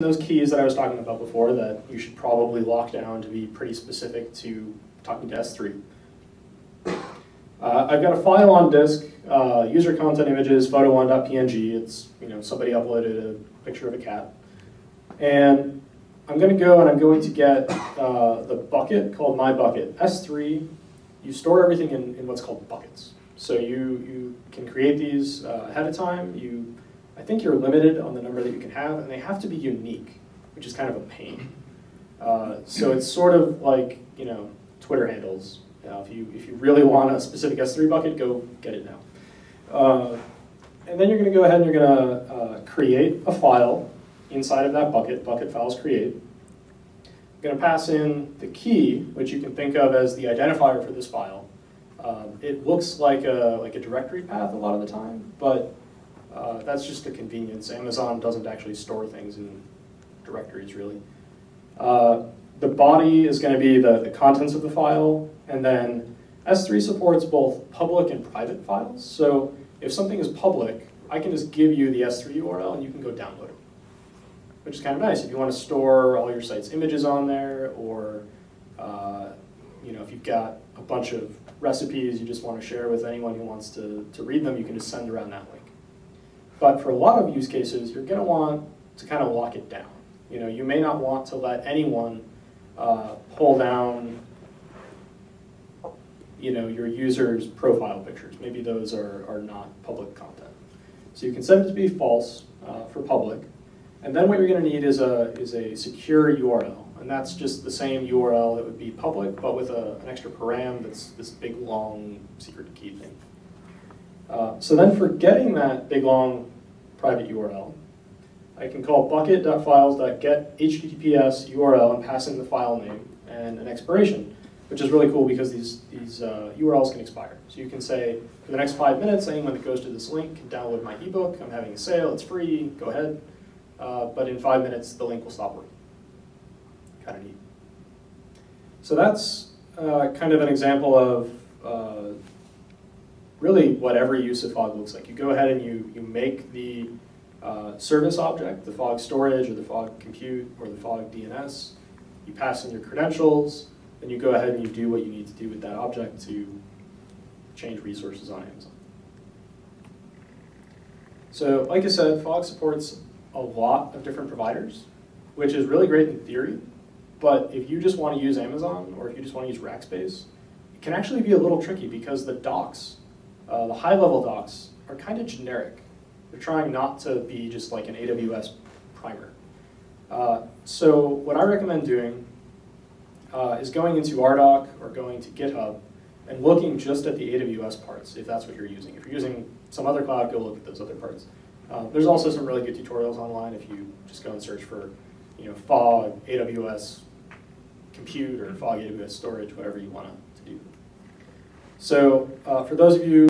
those keys that I was talking about before that you should probably lock down to be pretty specific to talking to S3. I've got a file on disk, user content images, photo1.png. It's, somebody uploaded a picture of a cat. And I'm going to go and I'm going to get the bucket called my bucket. S3, you store everything in what's called buckets. So you can create these ahead of time. I think you're limited on the number that you can have, and they have to be unique, which is kind of a pain. So it's sort of like, Twitter handles. If you really want a specific S3 bucket, go get it now. And then you're going to go ahead and you're going to create a file inside of that bucket, bucket files create. You're going to pass in the key, which you can think of as the identifier for this file. It looks like a directory path a lot of the time, but that's just a convenience. Amazon doesn't actually store things in directories, really. The body is going to be the contents of the file, and then S3 supports both public and private files. So if something is public, I can just give you the S3 URL and you can go download it, which is kind of nice if you want to store all your site's images on there, or if you've got a bunch of recipes you just want to share with anyone who wants to read them, you can just send around that link. But for a lot of use cases, you're going to want to kind of lock it down. You may not want to let anyone pull down your user's profile pictures. Maybe those are not public content. So you can set it to be false for public. And then what you're going to need is a secure URL. And that's just the same URL that would be public, but with an extra param that's this big, long secret key thing. So then for getting that big, long private URL, I can call bucket.files.getHTTPS URL and pass in the file name and an expiration, which is really cool because these URLs can expire. So you can say, for the next 5 minutes, anyone that goes to this link can download my ebook. I'm having a sale. It's free. Go ahead. But in 5 minutes, the link will stop working. Kind of neat. So that's kind of an example of really what every use of Fog looks like. You go ahead and you make the service object, the Fog storage or the Fog compute or the Fog DNS. You pass in your credentials, then you go ahead and you do what you need to do with that object to change resources on Amazon. So like I said, Fog supports a lot of different providers, which is really great in theory. But if you just want to use Amazon or if you just want to use Rackspace, it can actually be a little tricky because the docs, the high-level docs, are kind of generic. They're trying not to be just like an AWS primer. So what I recommend doing is going into RDoc or going to GitHub and looking just at the AWS parts, if that's what you're using. If you're using some other cloud, go look at those other parts. There's also some really good tutorials online if you just go and search for Fog, AWS compute, or Fog AWS storage, whatever you want to do. So for those of you